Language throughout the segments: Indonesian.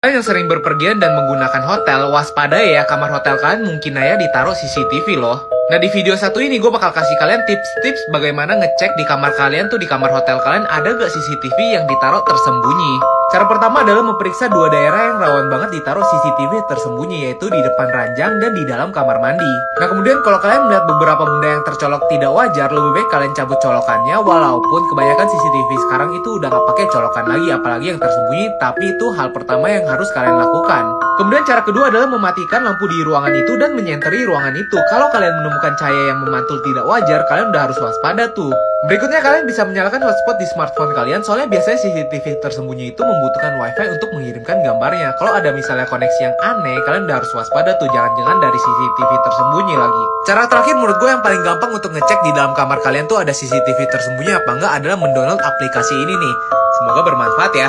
Kalian yang sering berpergian dan menggunakan hotel, waspada ya, kamar hotel kalian mungkin aja ditaruh CCTV loh. Nah, di video satu ini gue bakal kasih kalian tips-tips bagaimana ngecek di kamar kalian tuh, di kamar hotel kalian ada gak CCTV yang ditaruh tersembunyi. Cara pertama adalah memeriksa dua daerah yang rawan banget ditaruh CCTV tersembunyi, yaitu di depan ranjang dan di dalam kamar mandi. Nah, kemudian kalau kalian melihat beberapa benda yang tercolok tidak wajar, lebih baik kalian cabut colokannya, walaupun kebanyakan CCTV sekarang itu udah gak pakai colokan lagi, apalagi yang tersembunyi, tapi itu hal pertama yang harus kalian lakukan. Kemudian cara kedua adalah mematikan lampu di ruangan itu dan menyenteri ruangan itu. Kalau kalian menemukan cahaya yang memantul tidak wajar, kalian udah harus waspada tuh. Berikutnya kalian bisa menyalakan hotspot di smartphone kalian, soalnya biasanya CCTV tersembunyi itu membutuhkan wifi untuk mengirimkan gambarnya. Kalau ada misalnya koneksi yang aneh, kalian udah harus waspada tuh, jangan-jangan dari CCTV tersembunyi lagi. Cara terakhir menurut gue yang paling gampang untuk ngecek di dalam kamar kalian tuh ada CCTV tersembunyi apa enggak adalah mendownload aplikasi ini nih. Semoga bermanfaat ya.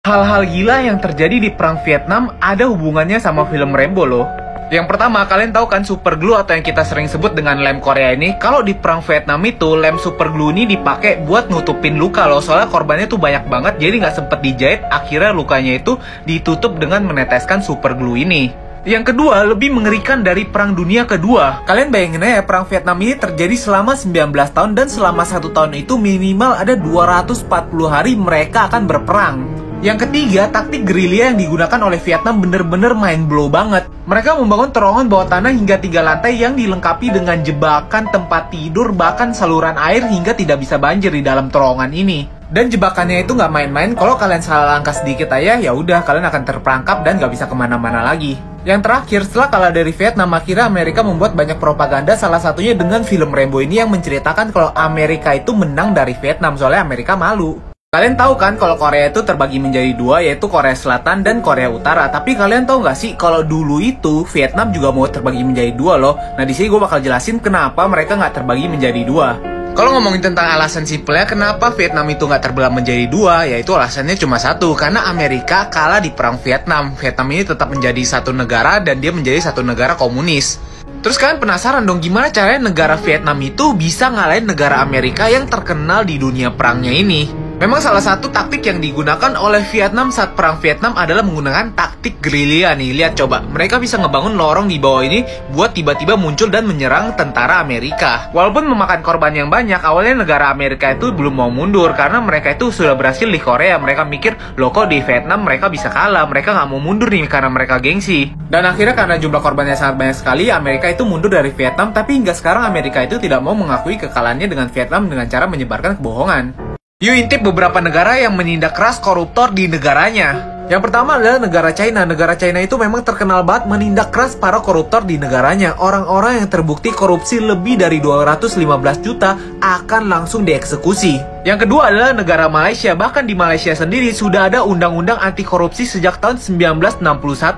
Hal-hal gila yang terjadi di perang Vietnam ada hubungannya sama film Rambo loh. Yang pertama, kalian tahu kan super glue atau yang kita sering sebut dengan lem Korea ini? Kalau di perang Vietnam itu, lem super glue ini dipakai buat nutupin luka loh. Soalnya korbannya tuh banyak banget, jadi nggak sempet dijahit. Akhirnya lukanya itu ditutup dengan meneteskan super glue ini. Yang kedua, lebih mengerikan dari Perang Dunia Kedua. Kalian bayangin aja, Perang Vietnam ini terjadi selama 19 tahun dan selama 1 tahun itu minimal ada 240 hari mereka akan berperang. Yang ketiga, taktik gerilya yang digunakan oleh Vietnam bener-bener mind blow banget. Mereka membangun terowongan bawah tanah hingga 3 lantai yang dilengkapi dengan jebakan tempat tidur, bahkan saluran air hingga tidak bisa banjir di dalam terowongan ini. Dan jebakannya itu nggak main-main, kalau kalian salah langkah sedikit aja, ya udah kalian akan terperangkap dan nggak bisa kemana-mana lagi. Yang terakhir, setelah kalah dari Vietnam, akhirnya Amerika membuat banyak propaganda, salah satunya dengan film Rambo ini yang menceritakan kalau Amerika itu menang dari Vietnam, soalnya Amerika malu. Kalian tahu kan kalau Korea itu terbagi menjadi dua, yaitu Korea Selatan dan Korea Utara. Tapi kalian tahu nggak sih kalau dulu itu Vietnam juga mau terbagi menjadi dua loh. Nah, di sini gue bakal jelasin kenapa mereka nggak terbagi menjadi dua. Kalau ngomongin tentang alasan simpelnya kenapa Vietnam itu nggak terbelah menjadi dua, yaitu alasannya cuma satu, karena Amerika kalah di perang Vietnam. Vietnam ini tetap menjadi satu negara dan dia menjadi satu negara komunis. Terus kalian penasaran dong gimana caranya negara Vietnam itu bisa ngalahin negara Amerika yang terkenal di dunia perangnya ini? Memang salah satu taktik yang digunakan oleh Vietnam saat perang Vietnam adalah menggunakan taktik gerilya nih. Lihat coba, mereka bisa ngebangun lorong di bawah ini buat tiba-tiba muncul dan menyerang tentara Amerika. Walaupun memakan korban yang banyak, awalnya negara Amerika itu belum mau mundur karena mereka itu sudah berhasil di Korea. Mereka mikir, loh kok di Vietnam mereka bisa kalah, mereka nggak mau mundur nih karena mereka gengsi. Dan akhirnya karena jumlah korbannya sangat banyak sekali, Amerika itu mundur dari Vietnam. Tapi hingga sekarang Amerika itu tidak mau mengakui kekalahannya dengan Vietnam dengan cara menyebarkan kebohongan. Yuk intip beberapa negara yang menindak keras koruptor di negaranya. Yang pertama adalah negara China. Negara China itu memang terkenal banget menindak keras para koruptor di negaranya. Orang-orang yang terbukti korupsi lebih dari 215 juta akan langsung dieksekusi. Yang kedua adalah negara Malaysia. Bahkan di Malaysia sendiri sudah ada undang-undang anti korupsi sejak tahun 1961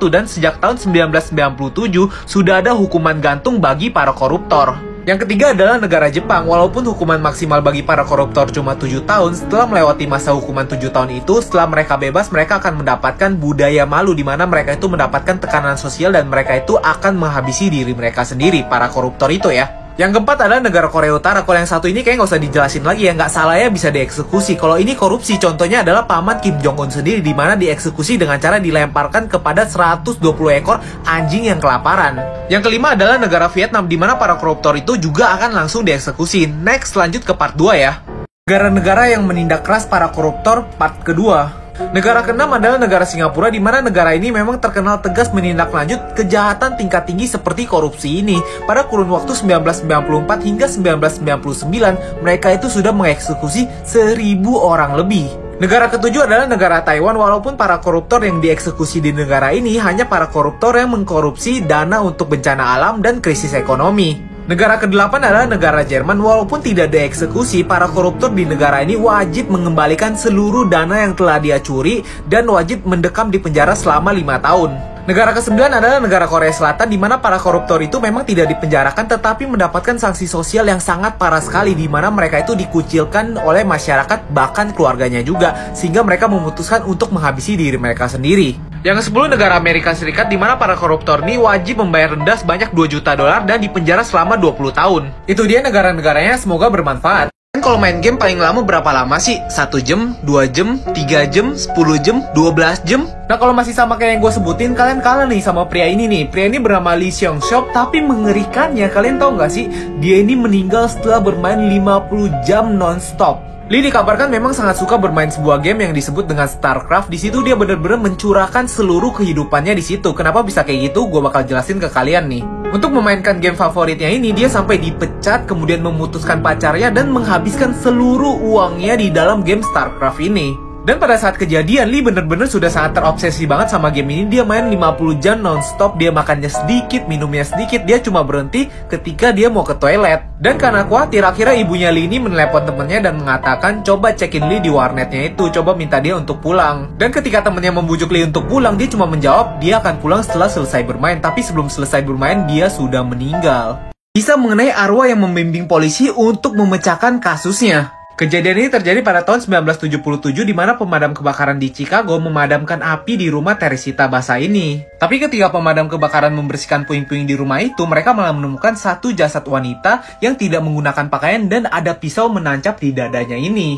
dan sejak tahun 1997 sudah ada hukuman gantung bagi para koruptor. Yang ketiga adalah negara Jepang. Walaupun hukuman maksimal bagi para koruptor cuma 7 tahun, setelah melewati masa hukuman 7 tahun itu, setelah mereka bebas, mereka akan mendapatkan budaya malu di mana mereka itu mendapatkan tekanan sosial dan mereka itu akan menghabisi diri mereka sendiri, para koruptor itu ya. Yang keempat adalah negara Korea Utara. Kalau yang satu ini kayak nggak usah dijelasin lagi ya, nggak salah ya bisa dieksekusi. Kalau ini korupsi, contohnya adalah paman Kim Jong-un sendiri, di mana dieksekusi dengan cara dilemparkan kepada 120 ekor anjing yang kelaparan. Yang kelima adalah negara Vietnam, di mana para koruptor itu juga akan langsung dieksekusi. Next, lanjut ke part 2 ya. Negara-negara yang menindak keras para koruptor, part kedua. Negara keenam adalah negara Singapura, di mana negara ini memang terkenal tegas menindaklanjut kejahatan tingkat tinggi seperti korupsi ini. Pada kurun waktu 1994 hingga 1999, mereka itu sudah mengeksekusi 1.000 orang lebih. Negara ketujuh adalah negara Taiwan. Walaupun para koruptor yang dieksekusi di negara ini hanya para koruptor yang mengkorupsi dana untuk bencana alam dan krisis ekonomi. Negara ke-8 adalah negara Jerman. Walaupun tidak dieksekusi, para koruptor di negara ini wajib mengembalikan seluruh dana yang telah dia curi dan wajib mendekam di penjara selama 5 tahun. Negara ke-9 adalah negara Korea Selatan, di mana para koruptor itu memang tidak dipenjarakan tetapi mendapatkan sanksi sosial yang sangat parah sekali, di mana mereka itu dikucilkan oleh masyarakat bahkan keluarganya juga, sehingga mereka memutuskan untuk menghabisi diri mereka sendiri. Yang ke-10 negara Amerika Serikat, di mana para koruptor ini wajib membayar denda sebanyak $2 juta dan dipenjara selama 20 tahun. Itu dia negara-negaranya, semoga bermanfaat. kalau main game paling lama berapa lama sih? 1 jam, 2 jam, 3 jam, 10 jam, 12 jam? Nah kalau masih sama kayak yang gue sebutin, kalian kalah nih sama pria ini nih. Pria ini bernama Lee Seong Shop, tapi mengerikannya kalian tahu nggak sih? Dia ini meninggal setelah bermain 50 jam non-stop. Lee dikabarkan memang sangat suka bermain sebuah game yang disebut dengan StarCraft. Di situ dia benar-benar mencurahkan seluruh kehidupannya di situ. Kenapa bisa kayak gitu? Gue bakal jelasin ke kalian nih. Untuk memainkan game favoritnya ini, dia sampai dipecat, kemudian memutuskan pacarnya dan menghabiskan seluruh uangnya di dalam game StarCraft ini. Dan pada saat kejadian, Lee bener-bener sudah sangat terobsesi banget sama game ini. Dia main 50 jam non-stop, dia makannya sedikit, minumnya sedikit. Dia cuma berhenti ketika dia mau ke toilet. Dan karena khawatir, akhirnya ibunya Lee ini menelepon temennya dan mengatakan, coba cekin Lee di warnetnya itu, coba minta dia untuk pulang. Dan ketika temennya membujuk Lee untuk pulang, dia cuma menjawab, dia akan pulang setelah selesai bermain. Tapi sebelum selesai bermain, dia sudah meninggal. Bisa mengenai arwah yang membimbing polisi untuk memecahkan kasusnya. Kejadian ini terjadi pada tahun 1977 di mana pemadam kebakaran di Chicago memadamkan api di rumah Teresita Basa ini. Tapi ketika pemadam kebakaran membersihkan puing-puing di rumah itu, mereka malah menemukan satu jasad wanita yang tidak menggunakan pakaian dan ada pisau menancap di dadanya ini.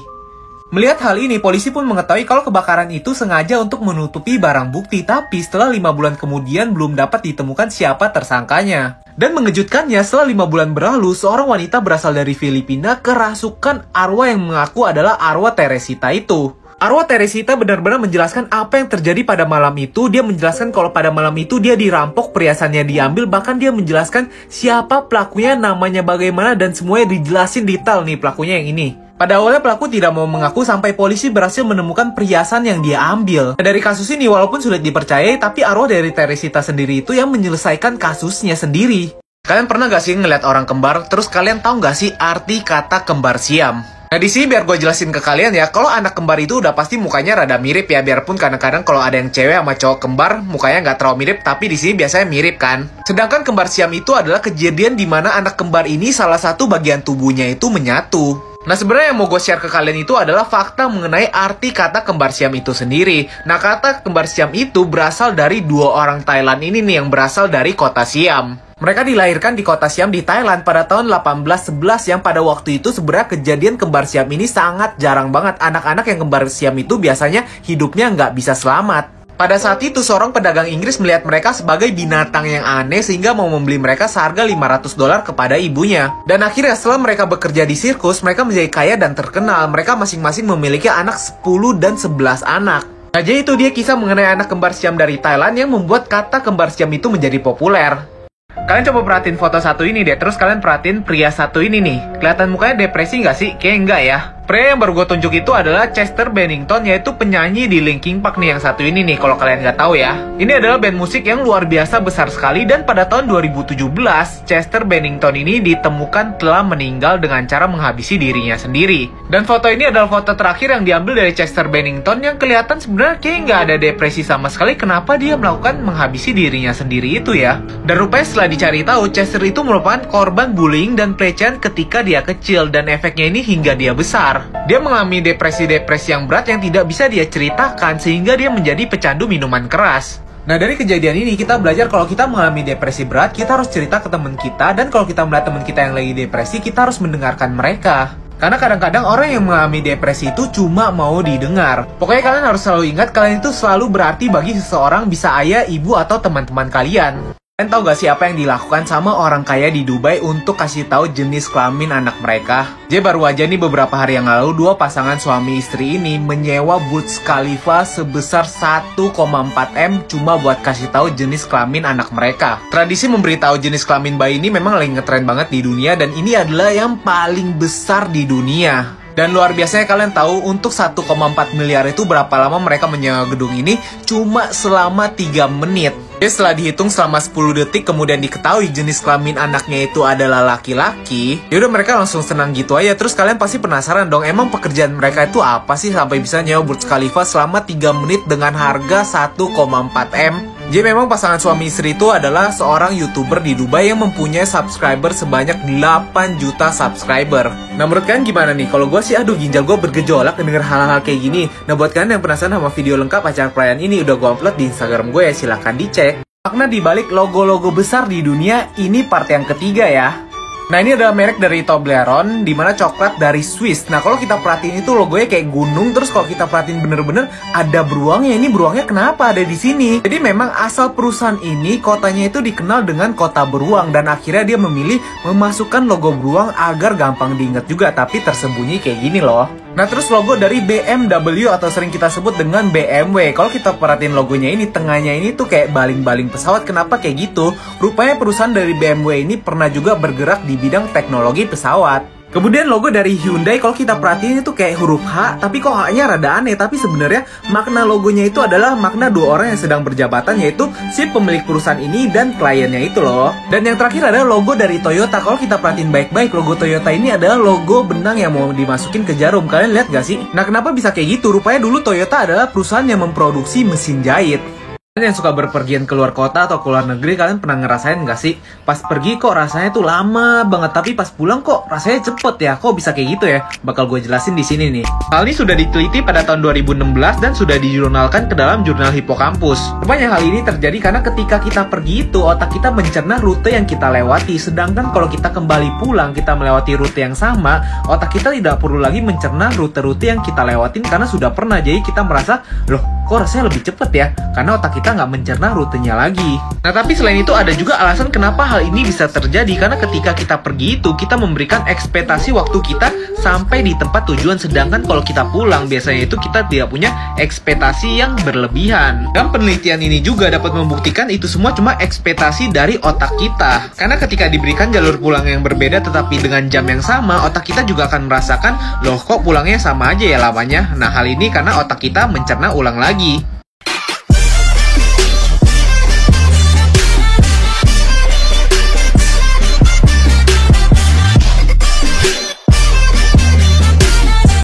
Melihat hal ini, polisi pun mengetahui kalau kebakaran itu sengaja untuk menutupi barang bukti, tapi setelah 5 bulan kemudian belum dapat ditemukan siapa tersangkanya. Dan mengejutkannya, setelah 5 bulan berlalu, seorang wanita berasal dari Filipina kerasukan arwah yang mengaku adalah arwah Teresita itu. Arwah Teresita benar-benar menjelaskan apa yang terjadi pada malam itu. Dia menjelaskan kalau pada malam itu dia dirampok, perhiasannya diambil, bahkan dia menjelaskan siapa pelakunya, namanya bagaimana, dan semuanya dijelasin detail nih pelakunya yang ini. Pada awalnya pelaku tidak mau mengaku sampai polisi berhasil menemukan perhiasan yang dia ambil. Nah, dari kasus ini walaupun sulit dipercayai, tapi arwah dari Teresita sendiri itu yang menyelesaikan kasusnya sendiri. Kalian pernah gak sih ngeliat orang kembar? Terus kalian tahu gak sih arti kata kembar siam? Nah di sini biar gue jelasin ke kalian ya, kalau anak kembar itu udah pasti mukanya rada mirip ya, biarpun kadang-kadang kalau ada yang cewek sama cowok kembar mukanya nggak terlalu mirip, tapi di sini biasanya mirip kan. Sedangkan kembar siam itu adalah kejadian di mana anak kembar ini salah satu bagian tubuhnya itu menyatu. Nah sebenarnya yang mau gue share ke kalian itu adalah fakta mengenai arti kata kembar siam itu sendiri. Nah kata kembar siam itu berasal dari dua orang Thailand ini nih yang berasal dari kota Siam. Mereka dilahirkan di kota Siam di Thailand pada tahun 1811 yang pada waktu itu sebenarnya kejadian kembar siam ini sangat jarang banget. Anak-anak yang kembar siam itu biasanya hidupnya nggak bisa selamat. Pada saat itu, seorang pedagang Inggris melihat mereka sebagai binatang yang aneh sehingga mau membeli mereka seharga $500 kepada ibunya. Dan akhirnya setelah mereka bekerja di sirkus, mereka menjadi kaya dan terkenal. Mereka masing-masing memiliki anak 10 dan 11 anak. Nah, jadi itu dia kisah mengenai anak kembar siam dari Thailand yang membuat kata kembar siam itu menjadi populer. Kalian coba perhatiin foto satu ini deh, terus kalian perhatiin pria satu ini nih. Kelihatan mukanya depresi nggak sih? Kayaknya enggak ya. Pria yang baru gue tunjuk itu adalah Chester Bennington, yaitu penyanyi di Linkin Park nih yang satu ini nih, kalau kalian nggak tahu ya. Ini adalah band musik yang luar biasa besar sekali, dan pada tahun 2017, Chester Bennington ini ditemukan telah meninggal dengan cara menghabisi dirinya sendiri. Dan foto ini adalah foto terakhir yang diambil dari Chester Bennington yang kelihatan sebenarnya kayak nggak ada depresi sama sekali. Kenapa dia melakukan menghabisi dirinya sendiri itu ya? Dan rupanya setelah dicari tahu, Chester itu merupakan korban bullying dan pelecehan ketika dia kecil, dan efeknya ini hingga dia besar. Dia mengalami depresi-depresi yang berat yang tidak bisa dia ceritakan sehingga dia menjadi pecandu minuman keras. Nah dari kejadian ini kita belajar kalau kita mengalami depresi berat, kita harus cerita ke teman kita, dan kalau kita melihat teman kita yang lagi depresi, kita harus mendengarkan mereka. Karena kadang-kadang orang yang mengalami depresi itu cuma mau didengar. Pokoknya kalian harus selalu ingat, kalian itu selalu berarti bagi seseorang, bisa ayah, ibu, atau teman-teman kalian. Kalian tahu gak sih apa yang dilakukan sama orang kaya di Dubai untuk kasih tahu jenis kelamin anak mereka? Jadi baru aja nih beberapa hari yang lalu, dua pasangan suami istri ini menyewa Burj Khalifa sebesar 1,4 M cuma buat kasih tahu jenis kelamin anak mereka. Tradisi memberitahu jenis kelamin bayi ini memang lagi ngetren banget di dunia, dan ini adalah yang paling besar di dunia. Dan luar biasanya kalian tahu untuk 1,4 miliar itu berapa lama mereka menyewa gedung ini? Cuma selama 3 menit. Jadi setelah dihitung selama 10 detik kemudian diketahui jenis kelamin anaknya itu adalah laki-laki, yaudah mereka langsung senang gitu aja. Terus kalian pasti penasaran dong, emang pekerjaan mereka itu apa sih sampai bisa nyewa Burj Khalifa selama 3 menit dengan harga 1,4 M? Jadi memang pasangan suami istri itu adalah seorang YouTuber di Dubai yang mempunyai subscriber sebanyak 8 juta subscriber. Nah menurut kalian gimana nih? Kalau gue sih aduh ginjal gue bergejolak denger hal-hal kayak gini. Nah buat kalian yang penasaran sama video lengkap acara perayaan ini udah gue upload di Instagram gue ya, silahkan dicek. Makna dibalik logo-logo besar di dunia, ini part yang ketiga ya. Nah, ini adalah merek dari Toblerone, dimana coklat dari Swiss. Nah, kalau kita perhatiin itu logonya kayak gunung, terus kalau kita perhatiin bener-bener ada beruangnya. Ini beruangnya kenapa ada di sini? Jadi memang asal perusahaan ini, kotanya itu dikenal dengan kota beruang, dan akhirnya dia memilih memasukkan logo beruang agar gampang diingat juga, tapi tersembunyi kayak gini loh. Nah, terus logo dari BMW atau sering kita sebut dengan BMW. Kalau kita perhatiin logonya ini, tengahnya ini tuh kayak baling-baling pesawat. Kenapa kayak gitu? Rupanya perusahaan dari BMW ini pernah juga bergerak di bidang teknologi pesawat. Kemudian logo dari Hyundai, kalau kita perhatiin itu kayak huruf H, tapi kok H-nya rada aneh. Tapi sebenarnya makna logonya itu adalah makna dua orang yang sedang berjabatan, yaitu si pemilik perusahaan ini dan kliennya itu loh. Dan yang terakhir adalah logo dari Toyota. Kalau kita perhatiin baik-baik, logo Toyota ini adalah logo benang yang mau dimasukin ke jarum. Kalian lihat gak sih? Nah, kenapa bisa kayak gitu? Rupanya dulu Toyota adalah perusahaan yang memproduksi mesin jahit. Yang suka berpergian keluar kota atau keluar negeri, kalian pernah ngerasain gak sih? Pas pergi kok rasanya tuh lama banget, tapi pas pulang kok rasanya cepet ya. Kok bisa kayak gitu ya? Bakal gue jelasin di sini nih. Hal ini sudah diteliti pada tahun 2016 dan sudah dijurnalkan ke dalam jurnal Hippocampus. Rupanya hal ini terjadi karena ketika kita pergi itu, otak kita mencerna rute yang kita lewati. Sedangkan kalau kita kembali pulang, kita melewati rute yang sama, otak kita tidak perlu lagi mencerna rute-rute yang kita lewatin karena sudah pernah. Jadi kita merasa, loh kok rasanya lebih cepet ya? Karena otak kita nggak mencerna rutenya lagi. Nah, tapi selain itu ada juga alasan kenapa hal ini bisa terjadi. Karena ketika kita pergi itu, kita memberikan ekspektasi waktu kita sampai di tempat tujuan. Sedangkan kalau kita pulang, biasanya itu kita tidak punya ekspektasi yang berlebihan. Dan penelitian ini juga dapat membuktikan itu semua cuma ekspektasi dari otak kita. Karena ketika diberikan jalur pulang yang berbeda tetapi dengan jam yang sama, otak kita juga akan merasakan, loh kok pulangnya sama aja ya lamanya. Nah, hal ini karena otak kita mencerna ulang lagi.